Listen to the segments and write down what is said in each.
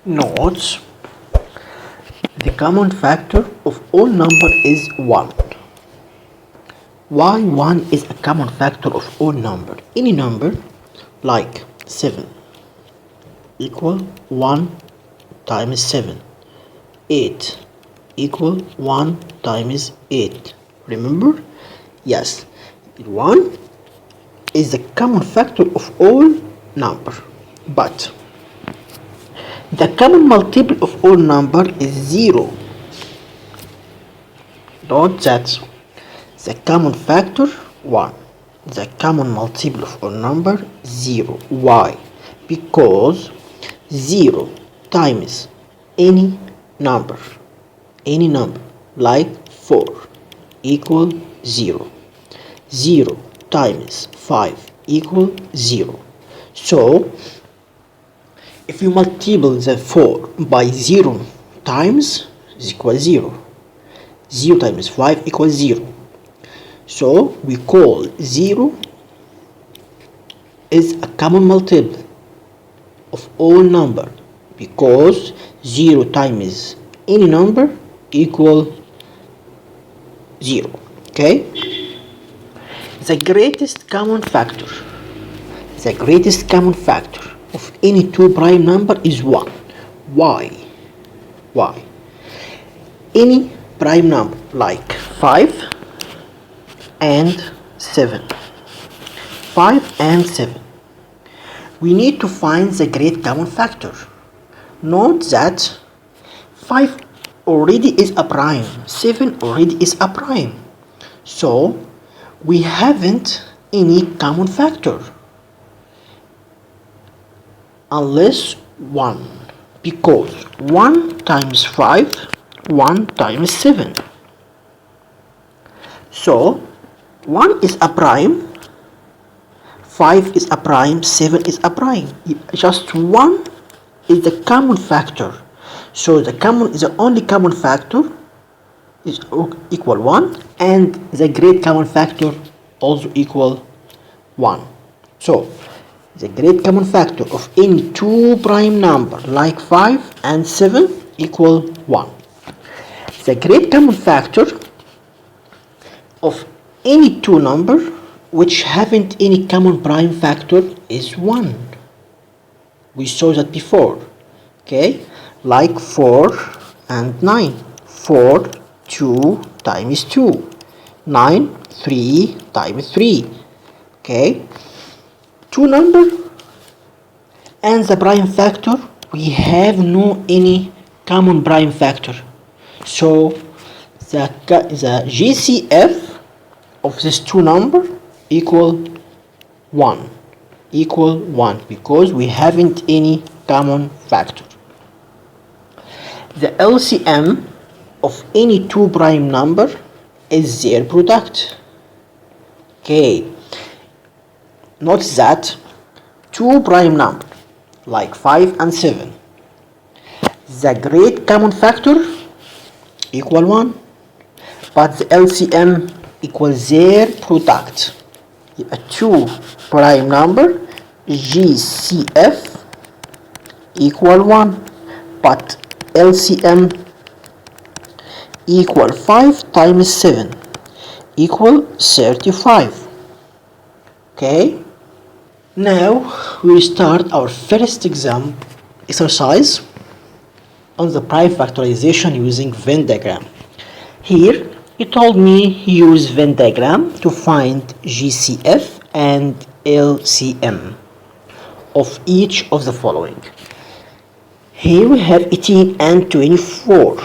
Notes: the common factor of all number is 1. Why 1 is a common factor of all number? Any number like 7 equal 1 times 7. 8 equal 1 times 8. Remember? Yes, 1 is the common factor of all number, but the common multiple of all number is 0. Note that the common factor 1, the common multiple of all number 0. Why? Because 0 times any number like 4 equal 0. 0 times 5 equal 0. So if you multiply the 4 by 0 times is equal 0. 0 times 5 equals 0. So we call 0 is a common multiple of all number, because 0 times any number equal 0. Okay? The greatest common factor of any two prime number is 1. Why? Any prime number like 5 and 7. 5 and 7. We need to find the great common factor. Note that 5 already is a prime, 7 already is a prime. So we haven't any common factor unless 1, because 1 times 5, 1 times 7. So 1 is a prime, 5 is a prime, 7 is a prime. Just 1 is the common factor. So the only common factor is equal 1, and the great common factor also equal 1. So the great common factor of any two prime number like 5 and 7 equal 1. The great common factor of any two number which haven't any common prime factor is 1. We saw that before. Okay, like 4 and 9. 4 2 times 2. 9 3 times 3. Okay, two number and the prime factor, we have no any common prime factor. So the GCF of this two number equal 1, because we haven't any common factor. The LCM of any two prime number is their product. Okay, note that two prime number like 5 and 7, the great common factor equal 1, but the LCM equals their product. A two prime number GCF equal 1, but LCM equal 5 times 7 equal 35. Okay, now we start our first exam exercise on the prime factorization using Venn diagram. Here he told me use Venn diagram to find GCF and LCM of each of the following. Here we have 18 and 24.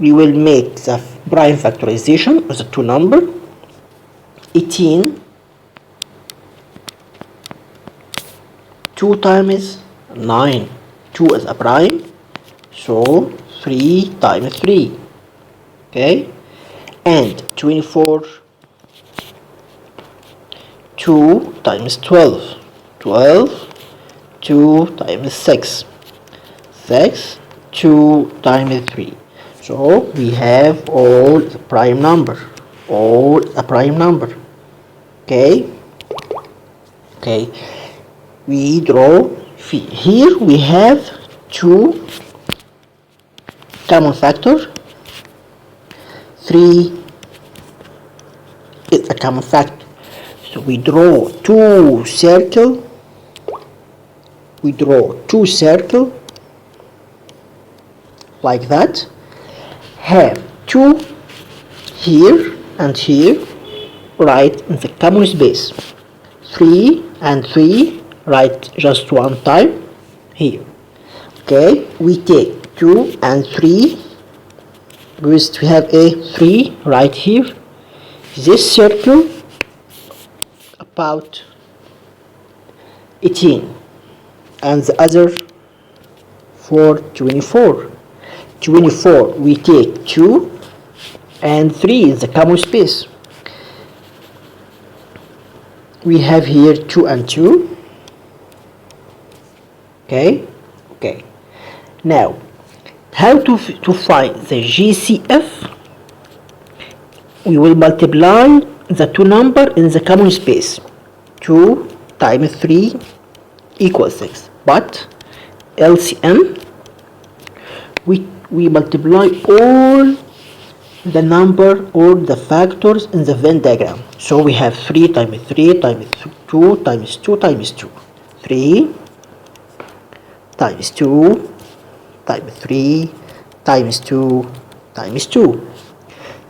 We will make the prime factorization of the two number. 18 2 times 9. 2 is a prime, so 3 times 3. Okay, and 24 2 times 12. 12 2 times 6. 6 2 times 3. So we have all the prime number. Okay, we draw here we have 2 common factor, 3 is a common factor. So we draw two circle, like that, have 2 here and here, right in the common space. 3 and 3, right just one time here. Okay, we take 2 and 3, because we have a 3 right here. This circle about 18, and the other for 24. 24, we take 2 and 3 is the common space. We have here 2 and 2. Okay. Now, how to find the GCF? We will multiply the two numbers in the common space. 2 times 3 equals 6. But LCM, we multiply all the number or the factors in the Venn diagram. So we have 3 times 3 times 2 times 2 times 2. 3 times 2 times 3 times 2 times 2.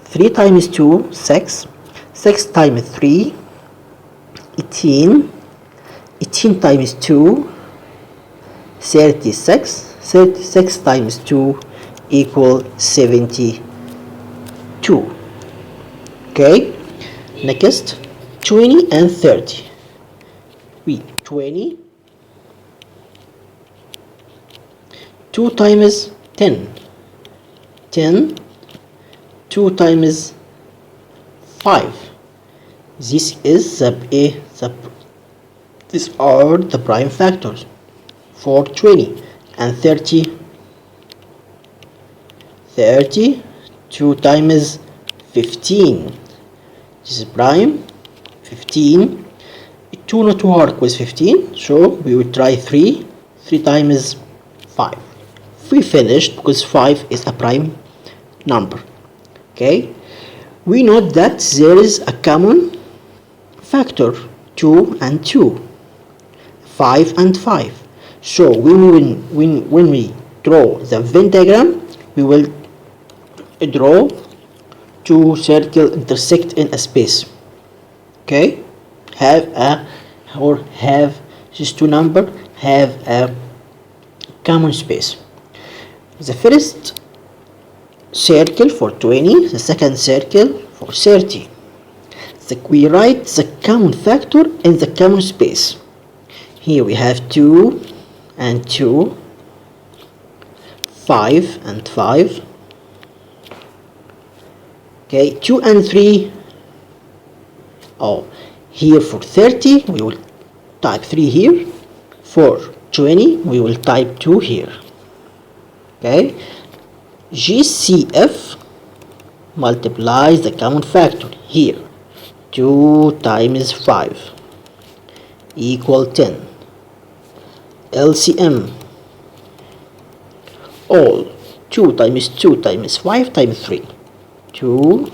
3 times 2, 6. 6 times 3, 18. 18 times 2, 36. 36 times 2 equal 72. Okay, next 20 and 30. We 20, 2 times 10. 10, 2 times 5. This is these are the prime factors for 20 and 30. 30, 2 times 15. This is prime. 15. 2 not work with 15, so we will try 3. 3 times 5. We finished because 5 is a prime number. Okay, we note that there is a common factor, 2 and 2, 5 and 5. So when we draw the Venn diagram, we will draw two circles intersect in a space. Okay, have these two numbers have a common space. The first circle for 20, the second circle for 30. We write the common factor in the common space. Here we have 2 and 2, 5 and 5. Okay, 2 and 3. Here for 30 we will type 3 here. For 20 we will type 2 here. Okay, GCF multiplies the common factor here. 2 times 5 equal 10. LCM, all 2 times 2 times 5 times 3. 2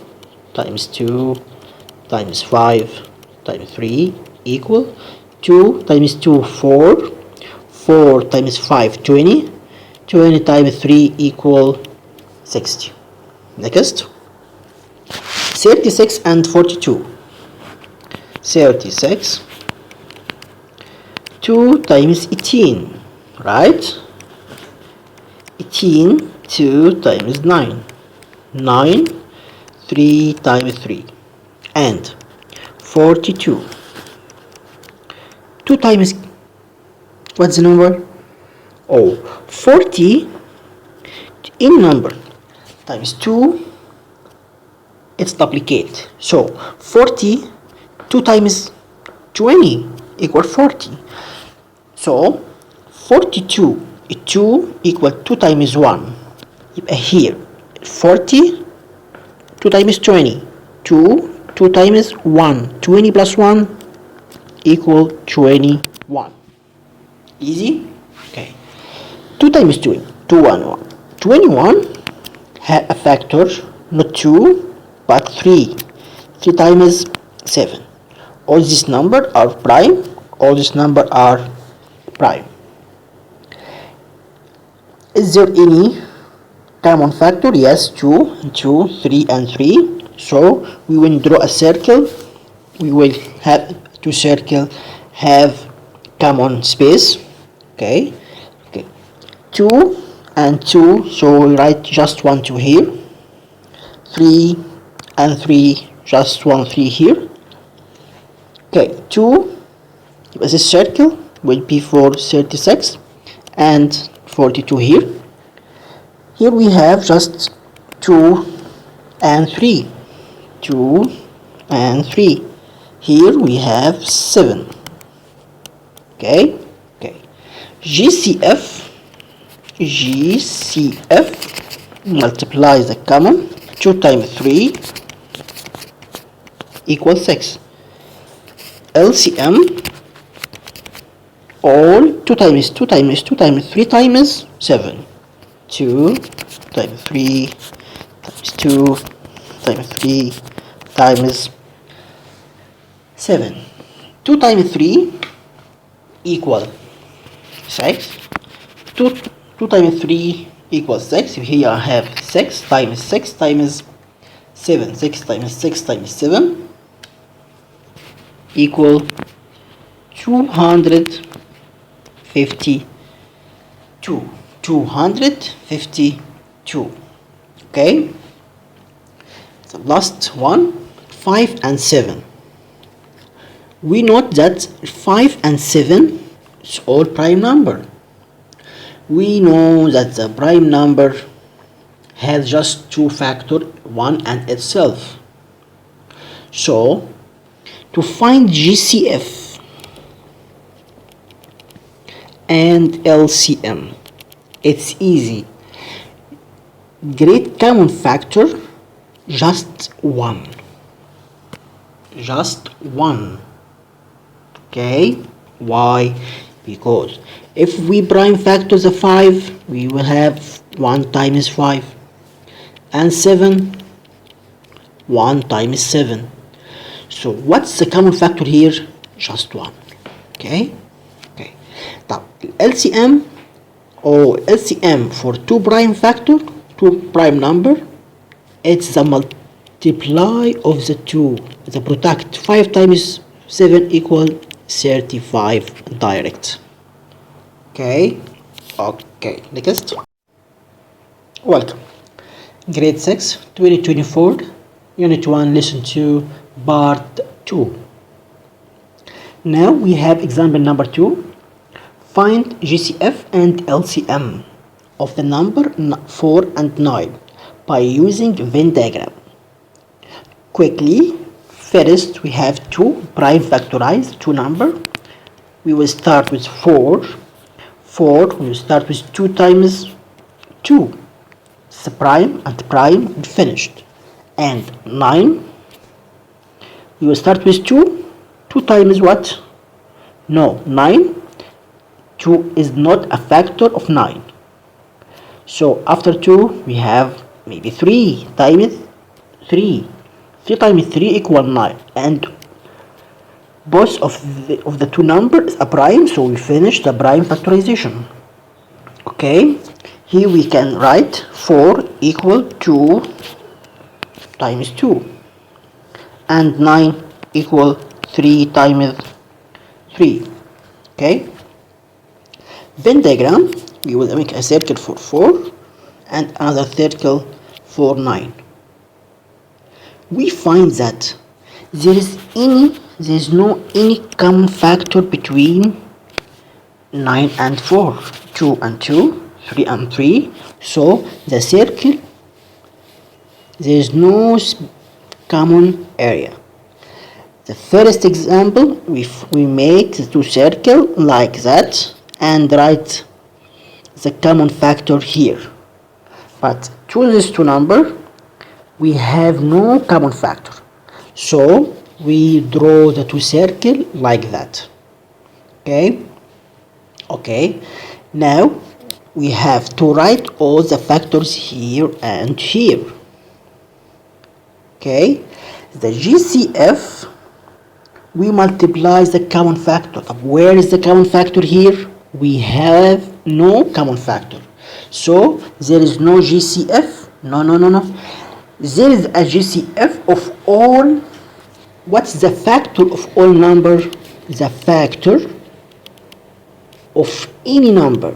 times 2 times 5 times 3 equal 2 times 2, 4. 4 times 5, 20. 20 times 3 equal 60. Next, 36 and 42. 36, 2 times 18, right? 18, 2 times 9. 9, 3 times 3. And 42. 2 times, what's the number? 40 in number times 2, it's duplicate. So 40, 2 times 20 equal 40. So 42, 2 equal 2 times 1. Here 40, 2 times 20, 2 times 1. 20 plus 1 equal 21. Easy? Okay. 2 times 2, 211. 21 have a factor, not 2, but 3. 3 times 7. All these numbers are prime. All these numbers are prime. Is there any common factor? Yes, 2 and 2, 3 and 3. So we will draw a circle. We will have two circles have common space. Okay. 2 and 2, so we write just 1 2 here. 3 and 3, just 1 3 here. Okay, 2 as a circle will be for 36 and 42 here. Here we have just 2 and 3. 2 and 3. Here we have 7. Okay. GCF multiplies the common. 2 times 3 equals 6. LCM, all 2 times 2 times 2 times 3 times 7. 2 times 3 times 2 times 3 times 7. 2 times 3 equal 6. 2 times 3 equals 6. Here I have 6 times 6 times 7. 6 times 6 times 7 equal 252. 252. Okay. The last one, 5 and 7. We note that 5 and 7 is all prime number. We know that the prime number has just two factors, 1 and itself. So to find GCF and LCM, it's easy. Great common factor, just 1. Just 1. Okay, why? Because if we prime factor the 5, we will have 1 times 5, and 7, 1 times 7. So what's the common factor here? Just 1. Okay. Now LCM or LCM for two prime factor, two prime number, it's the multiply of the two, the product. 5 times 7 equal 35 direct. Okay, next. Welcome. Grade 6, 2024, Unit 1, Lesson 2, Part 2. Now we have example number 2. Find GCF and LCM of the number 4 and 9 by using Venn diagram. Quickly, first we have two prime factorized, two number. We will start with 4. We will start with 2 times 2. It's a prime and prime finished. And 9. We will start with 2. 2 times what? No, 9. 2 is not a factor of 9. So after 2 we have maybe 3 times 3. 3 times 3 equal 9, and both of the two numbers are prime, so we finish the prime factorization. Okay, here we can write 4 equal 2 times 2, and 9 equal 3 times 3. Okay, Venn diagram, we will make a circle for 4 and another circle for 9. We find that there is no any common factor between 9 and 4, 2 and 2, 3 and 3. So the circle, there is no common area. The first example, we make the two circles like that and write the common factor here. But to these two numbers, we have no common factor. So we draw the two circles like that. Okay. Now we have to write all the factors here and here. Okay, the GCF, we multiply the common factor. Where is the common factor here? We have no common factor, so there is no GCF. No. There is a GCF of all. What's the factor of all number? The factor of any number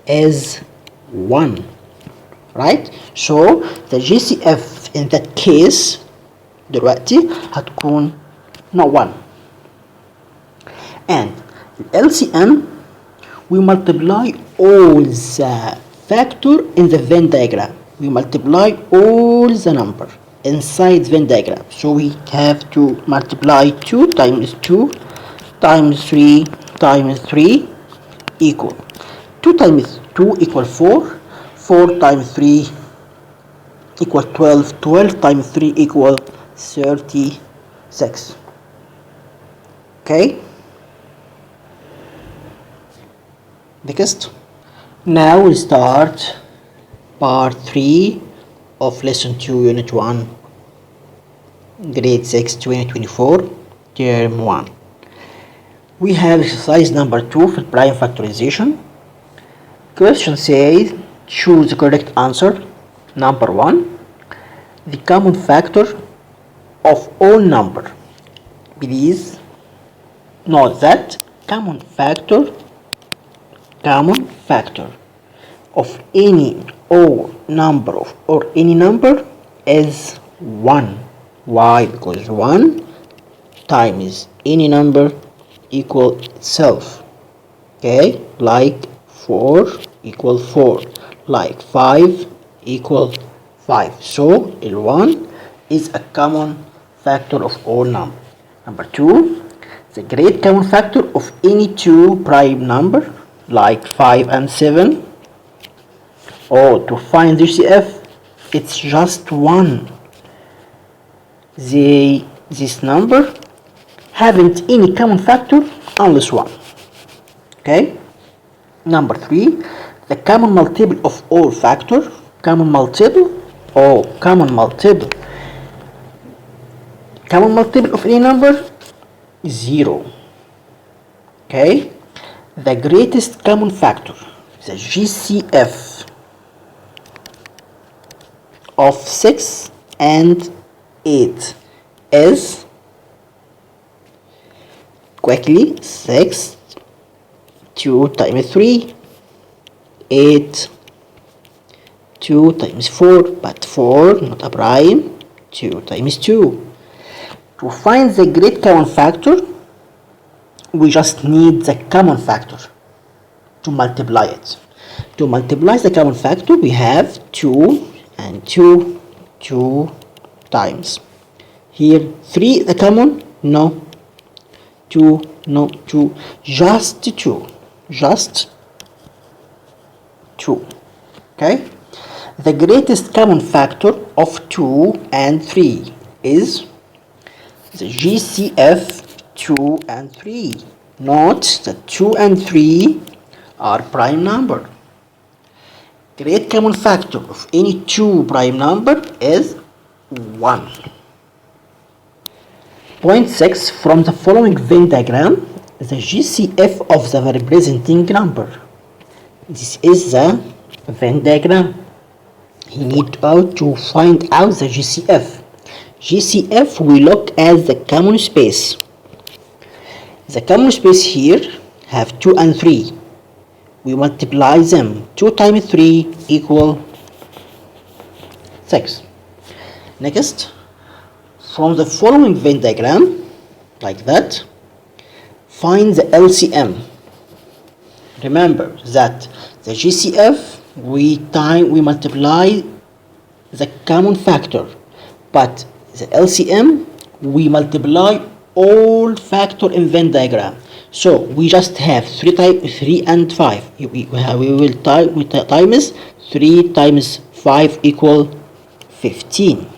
is 1, right? So the GCF in that case دلوقتي هتكون not 1. And LCM, we multiply all the factor in the Venn diagram. We multiply all the number inside Venn diagram. So we have to multiply 2 times 2 times 3 times 3 equal 2 times 2 equal 4, 4 times 3 equal 12, 12 times 3 equal 36. Okay, next, now we start part 3 of lesson 2 unit 1 grade 6 2024 term 1. We have exercise number 2 for prime factorization. Question says choose the correct answer. Number 1, the common factor of all number. Please note that common factor of any number or any number is 1. Why? Because 1 times any number equal itself. Okay, like 4 equal 4, like 5 equal 5. So L1 is a common factor of all numbers. Number 2, the great common factor of any two prime number like 5 and 7. To find the GCF, it's just 1. This number haven't any common factor unless 1. Okay. Number 3, the common multiple of all factor. Common multiple of any number is 0. Okay. The greatest common factor, the GCF of 6 and 8 is quickly 6, 2 times 3, 8, 2 times 4, but 4 not a prime, 2 times 2. To find the great common factor, we just need the common factor to multiply it. To multiply the common factor, we have 2 and 2 times. Here 3 the common, no. 2, no. 2, just 2. Okay. The greatest common factor of 2 and 3 is the GCF 2 and 3. Note that 2 and 3 are prime number. Great common factor of any two prime number is 1. Point 6, from the following Venn diagram, the GCF of the representing number. This is the Venn diagram. You need to find out the GCF. GCF, we look at the common space. The common space here have 2 and 3. We multiply them. 2 times 3 equal 6. Next, from the following Venn diagram, like that, find the LCM. Remember that the GCF, we multiply the common factor, but the LCM, we multiply all factor in Venn diagram. So we just have 3 and 5. We will times 3 times 5 equal 15.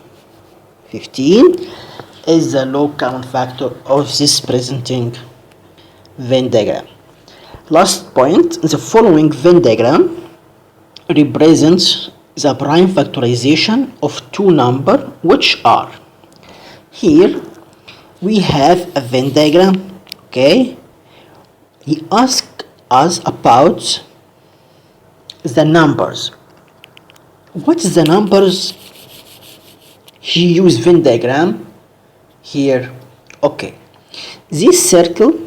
15 is the low common factor of this presenting Venn diagram. Last point, the following Venn diagram represents the prime factorization of two numbers, which are, here we have a Venn diagram. Okay, he asked us about the numbers. What is the numbers? He used Venn diagram here. Okay, this circle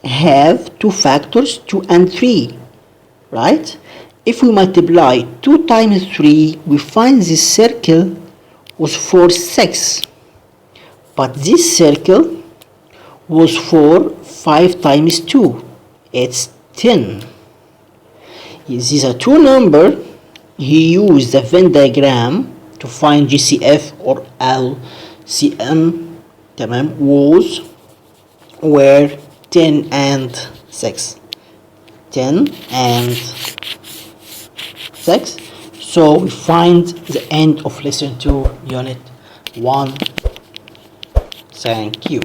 have two factors, 2 and 3, right? If we multiply 2 times 3, we find this circle was for 6, but this circle was for 5 times 2, it's 10. These are two numbers. He used the Venn diagram to find GCF or LCM, تمام, was were 10 and 6. 10 and 6. So we find the end of lesson 2, unit 1. Thank you.